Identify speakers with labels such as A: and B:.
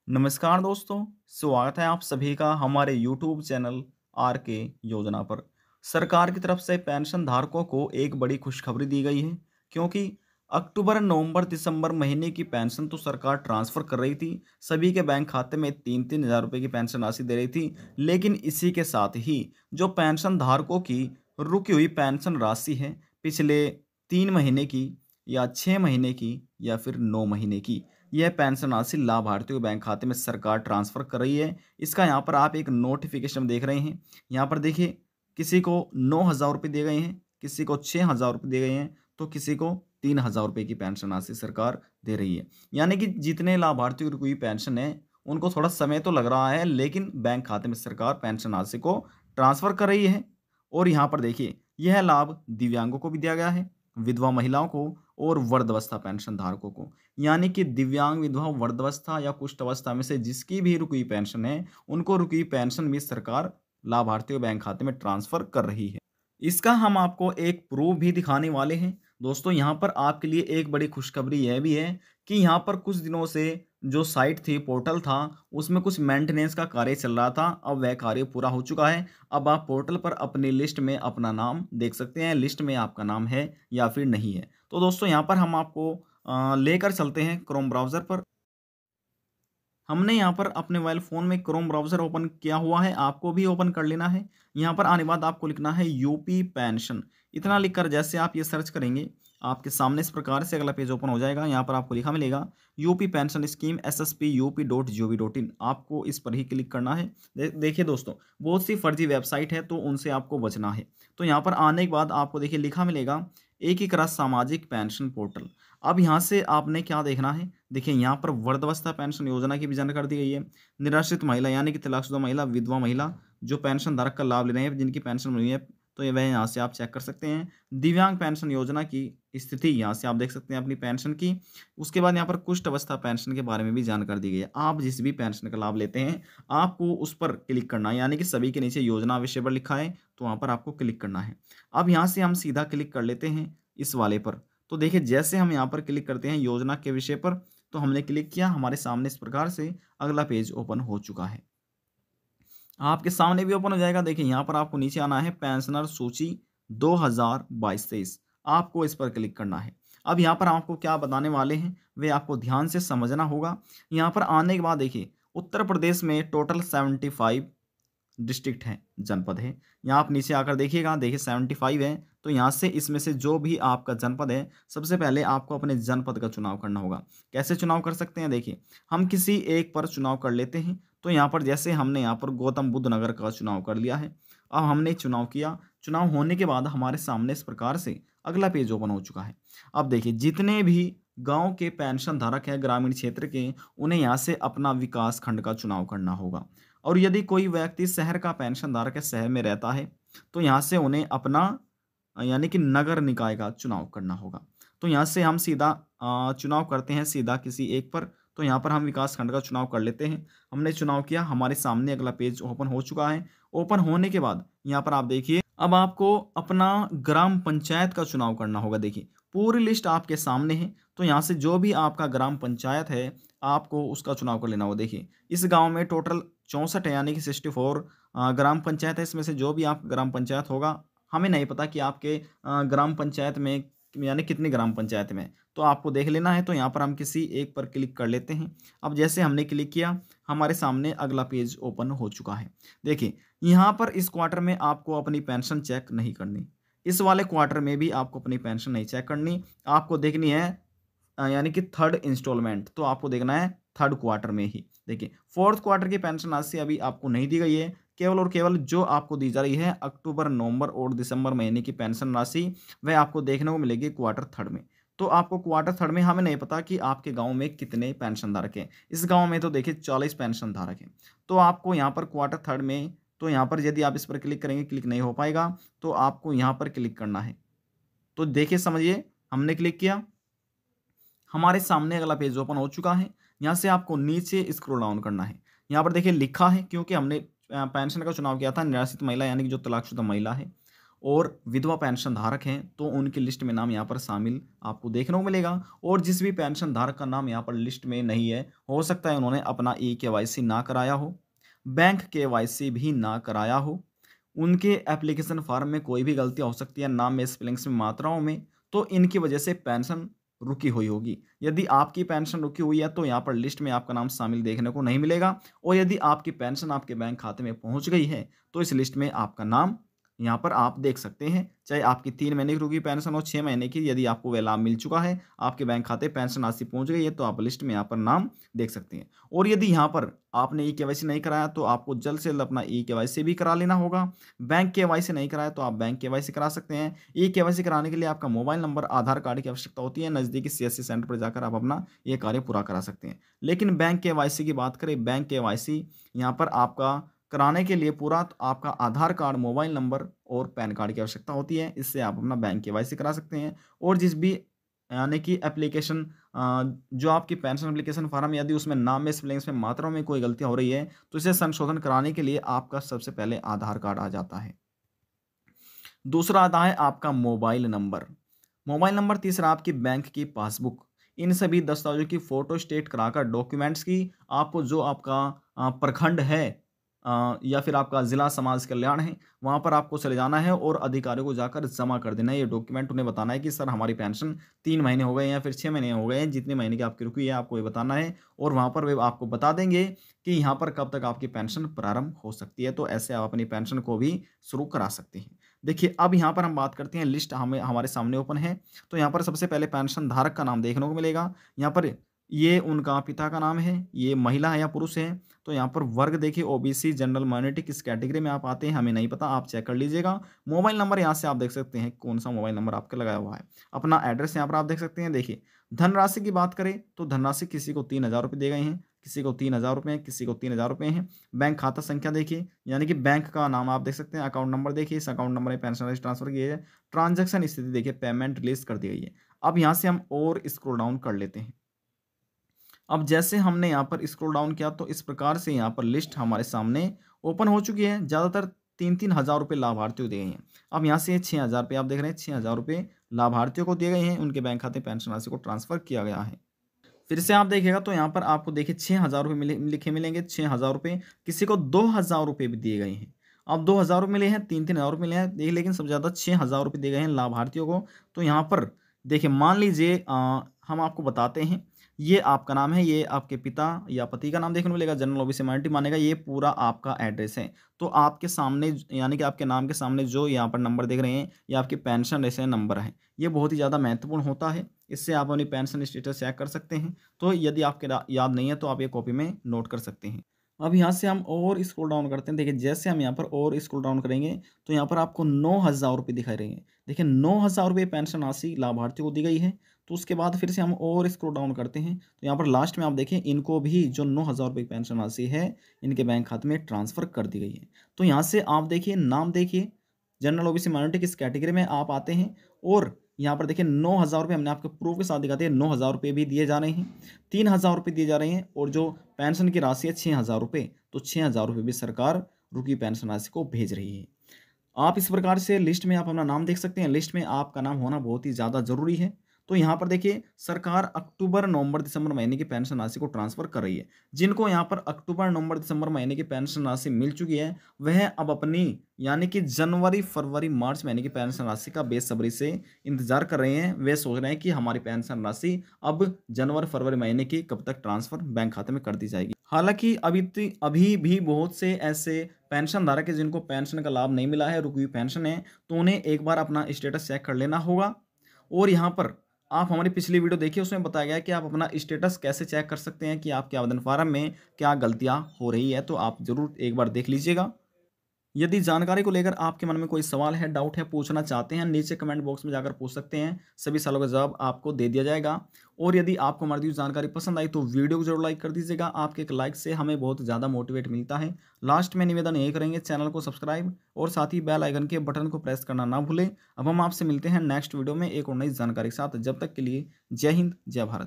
A: नमस्कार दोस्तों, स्वागत है आप सभी का हमारे यूट्यूब चैनल आर के योजना पर। सरकार की तरफ से पेंशन धारकों को एक बड़ी खुशखबरी दी गई है क्योंकि अक्टूबर, नवंबर, दिसंबर महीने की पेंशन तो सरकार ट्रांसफ़र कर रही थी। सभी के बैंक खाते में 3-3 हज़ार रुपये की पेंशन राशि दे रही थी। लेकिन इसी के साथ ही जो पेंशन धारकों की रुकी हुई पेंशन राशि है, पिछले 3 महीने की या 6 महीने की या फिर 9 महीने की, यह पेंशन राशि लाभार्थियों के बैंक खाते में सरकार ट्रांसफ़र कर रही है। इसका यहाँ पर आप एक नोटिफ़िकेशन देख रहे हैं। यहाँ पर देखिए, किसी को 9,000 रुपये दिए गए हैं, किसी को 6,000 रुपये दिए गए हैं, तो किसी को 3,000 रुपये की पेंशन राशि सरकार दे रही है। यानी कि जितने लाभार्थियों की कोई पेंशन है, उनको थोड़ा समय तो लग रहा है, लेकिन बैंक खाते में सरकार पेंशन राशि को ट्रांसफ़र कर रही है। और यहाँ पर देखिए, यह लाभ दिव्यांगों को भी दिया गया है, विधवा महिलाओं को और वृद्धावस्था पेंशन धारकों को। यानी कि दिव्यांग, विधवा, वृद्धावस्था या कुष्ठ अवस्था में से जिसकी भी रुकी पेंशन है, उनको रुकी पेंशन भी सरकार लाभार्थियों बैंक खाते में ट्रांसफ़र कर रही है। इसका हम आपको एक प्रूफ भी दिखाने वाले हैं। दोस्तों, यहाँ पर आपके लिए एक बड़ी खुशखबरी यह भी है कि यहाँ पर कुछ दिनों से जो साइट थी, पोर्टल था, उसमें कुछ मेंटेनेंस का कार्य चल रहा था। अब वह कार्य पूरा हो चुका है। अब आप पोर्टल पर अपनी लिस्ट में अपना नाम देख सकते हैं, लिस्ट में आपका नाम है या फिर नहीं है। तो दोस्तों, यहाँ पर हम आपको लेकर चलते हैं क्रोम ब्राउज़र पर। हमने यहाँ पर अपने मोबाइल फ़ोन में क्रोम ब्राउज़र ओपन किया हुआ है, आपको भी ओपन कर लेना है। यहाँ पर आने बाद आपको लिखना है यूपी पेंशन। इतना लिखकर जैसे आप ये सर्च करेंगे, आपके सामने इस प्रकार से अगला पेज ओपन हो जाएगा। यहाँ पर आपको लिखा मिलेगा यूपी पेंशन स्कीम sspup.gov.in। आपको इस पर ही क्लिक करना है। देखिए दोस्तों, बहुत सी फर्जी वेबसाइट है, तो उनसे आपको बचना है। तो यहाँ पर आने के बाद आपको देखिए लिखा मिलेगा एकीकृत सामाजिक पेंशन पोर्टल। अब यहाँ से आपने क्या देखना है, देखिए यहाँ पर वृद्धावस्था पेंशन योजना की भी जानकारी दी गई है। निराश्रित महिला यानी कि तलाकशुदा महिला, विधवा महिला जो पेंशन धारक का लाभ ले रहे हैं, जिनकी पेंशन मिली है, तो ये वह यहाँ से आप चेक कर सकते हैं। दिव्यांग पेंशन योजना की स्थिति यहाँ से आप देख सकते हैं अपनी पेंशन की। उसके बाद यहाँ पर कुष्ठ अवस्था पेंशन के बारे में भी जानकारी दी गई है। आप जिस भी पेंशन का लाभ लेते हैं, आपको उस पर क्लिक करना है, यानी कि सभी के नीचे योजना विषय पर लिखा है, तो वहाँ पर आपको क्लिक करना है। अब यहाँ से हम सीधा क्लिक कर लेते हैं इस वाले पर। तो देखिए, जैसे हम यहाँ पर क्लिक करते हैं योजना के विषय पर, तो हमने क्लिक किया, हमारे सामने इस प्रकार से अगला पेज ओपन हो चुका है। आपके सामने भी ओपन हो जाएगा। देखिए, यहाँ पर आपको नीचे आना है पेंशनर सूची 2022-23। आपको इस पर क्लिक करना है। अब यहाँ पर आपको क्या बताने वाले हैं, वे आपको ध्यान से समझना होगा। यहाँ पर आने के बाद देखिए, उत्तर प्रदेश में टोटल 75 डिस्ट्रिक्ट है, जनपद है। यहाँ आप नीचे आकर देखिएगा, देखिए 75 है, तो यहाँ से इसमें से जो भी आपका जनपद है, सबसे पहले आपको अपने जनपद का चुनाव करना होगा। कैसे चुनाव कर सकते हैं, देखिए हम किसी एक पर चुनाव कर लेते हैं। तो यहाँ पर जैसे हमने यहाँ पर गौतम बुद्ध नगर का चुनाव कर लिया है। अब हमने चुनाव किया, चुनाव होने के बाद हमारे सामने इस प्रकार से अगला पेज ओपन हो चुका है। अब देखिए, जितने भी गाँव के पेंशन धारक हैं, ग्रामीण क्षेत्र के, उन्हें यहाँ से अपना विकास खंड का चुनाव करना होगा। और यदि कोई व्यक्ति शहर का पेंशन धारक है, शहर में रहता है, तो यहाँ से उन्हें अपना यानी कि नगर निकाय का चुनाव करना होगा। तो यहाँ से हम सीधा चुनाव करते हैं सीधा किसी एक पर। तो यहाँ पर हम विकास खंड का चुनाव कर लेते हैं। हमने चुनाव किया, हमारे सामने अगला पेज ओपन हो चुका है। ओपन होने के बाद यहाँ पर आप देखिए, अब आपको अपना ग्राम पंचायत का चुनाव करना होगा। देखिए, पूरी लिस्ट आपके सामने है। तो यहाँ से जो भी आपका ग्राम पंचायत है, आपको उसका चुनाव कर लेना होगा। देखिए, इस गांव में टोटल 64 है, यानी कि 64 ग्राम पंचायत है। इसमें से जो भी आप ग्राम पंचायत होगा, हमें नहीं पता कि आपके ग्राम पंचायत में यानी कितनी ग्राम पंचायत में, तो आपको देख लेना है। तो यहाँ पर हम किसी एक पर क्लिक कर लेते हैं। अब जैसे हमने क्लिक किया, हमारे सामने अगला पेज ओपन हो चुका है। देखिए, यहाँ पर इस क्वार्टर में आपको अपनी पेंशन चेक नहीं करनी, इस वाले क्वार्टर में भी आपको अपनी पेंशन नहीं चेक करनी। आपको देखनी है यानी कि थर्ड इंस्टॉलमेंट, तो आपको देखना है थर्ड क्वार्टर में ही। देखिए, फोर्थ क्वार्टर की पेंशन राशि अभी आपको नहीं दी गई है। केवल और केवल जो आपको दी जा रही है अक्टूबर, नवंबर और दिसंबर महीने की पेंशन राशि, वह आपको देखने को मिलेगी क्वार्टर थर्ड में। तो आपको क्वार्टर थर्ड में, हमें नहीं पता कि आपके गांव में कितने पेंशन धारक हैं। इस गांव में तो देखिए 40 पेंशन धारक हैं। तो आपको यहाँ पर क्वार्टर थर्ड में, तो यहाँ पर यदि आप इस पर क्लिक करेंगे, क्लिक नहीं हो पाएगा, तो आपको यहाँ पर क्लिक करना है। तो देखिए, समझिए, हमने क्लिक किया, हमारे सामने अगला पेज ओपन हो चुका है। यहाँ से आपको नीचे स्क्रॉल डाउन करना है। यहाँ पर देखिए लिखा है, क्योंकि हमने पेंशन का चुनाव किया था, निराश्रित महिला यानी कि जो तलाकशुदा महिला है, और विधवा पेंशन धारक हैं तो उनकी लिस्ट में नाम यहाँ पर शामिल आपको देखने को मिलेगा। और जिस भी पेंशन धारक का नाम यहाँ पर लिस्ट में नहीं है, हो सकता है उन्होंने अपना ई-केवाईसी ना कराया हो, बैंक केवाईसी भी ना कराया हो, उनके एप्लीकेशन फॉर्म में कोई भी गलतियाँ हो सकती है, नाम में, स्पेलिंग्स में, मात्राओं में, तो इनकी वजह से पेंशन रुकी हुई होगी। यदि आपकी पेंशन रुकी हुई है तो यहाँ पर लिस्ट में आपका नाम शामिल देखने को नहीं मिलेगा। और यदि आपकी पेंशन आपके बैंक खाते में पहुँच गई है तो इस लिस्ट में आपका नाम यहाँ पर आप देख सकते हैं। चाहे आपकी 3 महीने की रुकी पेंशन हो, 6 महीने की, यदि आपको वह लाभ मिल चुका है, आपके बैंक खाते पेंशन राशि पहुँच गई है तो आप लिस्ट में यहाँ पर नाम देख सकते हैं। और यदि यहाँ पर आपने ई-केवाईसी नहीं कराया तो आपको जल्द से जल्द अपना ई-केवाईसी भी करा लेना होगा। बैंक केवाईसी नहीं कराया तो आप बैंक केवाईसी करा सकते हैं। ई-केवाईसी कराने के लिए आपका मोबाइल नंबर, आधार कार्ड की आवश्यकता होती है। नज़दीकी सीएससी सेंटर पर जाकर आप अपना ये कार्य पूरा करा सकते हैं। लेकिन बैंक केवाईसी की बात करें, बैंक केवाईसी यहाँ पर आपका कराने के लिए पूरा तो आपका आधार कार्ड, मोबाइल नंबर और पैन कार्ड की आवश्यकता होती है। इससे आप अपना बैंक केवाईसी करा सकते हैं। और जिस भी यानी कि एप्लीकेशन जो आपकी पेंशन एप्लीकेशन फॉर्म, यदि उसमें नाम में, स्पेलिंग्स में, मात्राओं में कोई गलतियाँ हो रही है तो इसे संशोधन कराने के लिए आपका सबसे पहले आधार कार्ड आ जाता है। दूसरा आता है आपका मोबाइल नंबर। मोबाइल नंबर, तीसरा आपकी बैंक की पासबुक। इन सभी दस्तावेज़ों की फ़ोटो स्टेट कराकर डॉक्यूमेंट्स की आपको जो आपका प्रखंड है या फिर आपका ज़िला समाज कल्याण है, वहाँ पर आपको चले जाना है और अधिकारियों को जाकर जमा कर देना है। ये डॉक्यूमेंट उन्हें बताना है कि सर हमारी पेंशन 3 महीने हो गए हैं या फिर 6 महीने हो गए हैं, जितने महीने की आपकी रुकी है आपको ये बताना है। और वहाँ पर वे आपको बता देंगे कि यहाँ पर कब तक आपकी पेंशन प्रारंभ हो सकती है। तो ऐसे आप अपनी पेंशन को भी शुरू करा सकते हैं। देखिए, अब यहाँ पर हम बात करते हैं, लिस्ट हमें हमारे सामने ओपन है। तो यहाँ पर सबसे पहले पेंशन धारक का नाम देखने को मिलेगा। यहाँ पर ये उनका पिता का नाम है, ये महिला है या पुरुष है। तो यहाँ पर वर्ग देखिए, ओबीसी, जनरल माइनॉरिटी, किस कैटेगरी में आप आते हैं हमें नहीं पता, आप चेक कर लीजिएगा। मोबाइल नंबर यहाँ से आप देख सकते हैं कौन सा मोबाइल नंबर आपका लगाया हुआ है। अपना एड्रेस यहाँ पर आप देख सकते हैं। देखिए, धनराशि की बात करें तो धनराशि किसी को 3,000 रुपये दिए गए हैं, किसी को 3,000 रुपये हैं, किसी को 3,000 रुपये हैं। बैंक खाता संख्या देखिए, यानी कि बैंक का नाम आप देख सकते हैं। अकाउंट नंबर देखिए, इस अकाउंट नंबर में पेंशन राशि ट्रांसफर की है। ट्रांजैक्शन स्थिति देखिए, पेमेंट रिलीज कर दी गई है। अब यहाँ से हम और स्क्रॉल डाउन कर लेते हैं। अब जैसे हमने यहाँ पर स्क्रॉल डाउन किया तो इस प्रकार से यहाँ पर लिस्ट हमारे सामने ओपन हो चुकी है। ज़्यादातर 3-3 हज़ार रुपये लाभार्थियों को दिए गए हैं। अब यहाँ से 6,000 रुपये आप देख रहे हैं, 6,000 रुपये लाभार्थियों को दिए गए हैं, उनके बैंक खाते पेंशन राशि को ट्रांसफर किया गया है। फिर से आप देखिएगा तो यहाँ पर आपको देखिए 6,000 रुपये लिखे मिलेंगे, 6,000 रुपये। किसी को 2,000 रुपये भी दिए गए हैं। अब 2,000 रुपये मिले हैं, 3-3 हज़ार रुपये मिले हैं, देखिए, लेकिन सबसे ज़्यादा 6,000 रुपये दिए गए हैं लाभार्थियों को। तो यहाँ पर देखिए, मान लीजिए हम आपको बताते हैं, ये आपका नाम है, ये आपके पिता या पति का नाम देखने को मिलेगा, जनरल ओबीसी माइनॉरिटी मानेगा, ये पूरा आपका एड्रेस है। तो आपके सामने यानी कि आपके नाम के सामने जो यहाँ पर नंबर देख रहे हैं, ये आपकी पेंशन रेशन नंबर है। ये बहुत ही ज़्यादा महत्वपूर्ण होता है। इससे आप अपनी पेंशन स्टेटस चेक कर सकते हैं। तो यदि आपके याद नहीं है तो आप ये कॉपी में नोट कर सकते हैं। अब यहाँ से हम और स्क्रॉल डाउन करते हैं। देखिए, जैसे हम यहाँ पर और स्क्रॉल डाउन करेंगे तो यहाँ पर आपको 9,000 रुपये दिखाई देंगे। देखिए, 9,000 रुपये पेंशन राशि लाभार्थियों को दी गई है। तो उसके बाद फिर से हम और स्क्रॉल डाउन करते हैं तो यहाँ पर लास्ट में आप देखें, इनको भी जो 9,000 रुपये पेंशन राशि है इनके बैंक खाते में ट्रांसफ़र कर दी गई है। तो यहाँ से आप देखिए, नाम देखिए, जनरल ओबीसी माइनॉरिटी किस कैटेगरी में आप आते हैं। और यहाँ पर देखिए 9,000 रुपये हमने आपको प्रूफ के साथ दिखाते हैं, 9,000 रुपये भी दिए जा रहे हैं, 3,000 रुपये दिए जा रहे हैं। और जो पेंशन की राशि है 6,000 रुपये, तो 6,000 रुपये भी सरकार रुकी पेंशन राशि को भेज रही है। आप इस प्रकार से लिस्ट में आप अपना नाम देख सकते हैं। लिस्ट में आपका नाम होना बहुत ही ज़्यादा ज़रूरी है। तो यहाँ पर देखिए, सरकार अक्टूबर, नवंबर, दिसंबर महीने की पेंशन राशि को ट्रांसफ़र कर रही है। जिनको यहाँ पर अक्टूबर, नवंबर, दिसंबर महीने की पेंशन राशि मिल चुकी है, वह अब अपनी यानी कि जनवरी, फरवरी, मार्च महीने की पेंशन राशि का बेसब्री से इंतजार कर रहे हैं। वे सोच रहे हैं कि हमारी पेंशन राशि अब जनवरी, फरवरी महीने की कब तक ट्रांसफ़र बैंक खाते में कर दी जाएगी। हालांकि अभी भी बहुत से ऐसे पेंशन धारक हैं जिनको पेंशन का लाभ नहीं मिला है, रुकी हुई पेंशन है, तो उन्हें एक बार अपना स्टेटस चेक कर लेना होगा। और यहाँ पर आप हमारी पिछली वीडियो देखिए, उसमें बताया गया है कि आप अपना स्टेटस कैसे चेक कर सकते हैं कि आपके आवेदन फार्म में क्या गलतियाँ हो रही है। तो आप ज़रूर एक बार देख लीजिएगा। यदि जानकारी को लेकर आपके मन में कोई सवाल है, डाउट है, पूछना चाहते हैं, नीचे कमेंट बॉक्स में जाकर पूछ सकते हैं। सभी सवालों का जवाब आपको दे दिया जाएगा। और यदि आपको हमारी दी हुई जानकारी पसंद आई तो वीडियो को जरूर लाइक कर दीजिएगा। आपके एक लाइक से हमें बहुत ज़्यादा मोटिवेट मिलता है। लास्ट में निवेदन यही करेंगे, चैनल को सब्सक्राइब और साथ ही बेल आइकन के बटन को प्रेस करना ना भूलें। अब हम आपसे मिलते हैं नेक्स्ट वीडियो में एक और नई जानकारी के साथ। जब तक के लिए जय हिंद, जय भारत।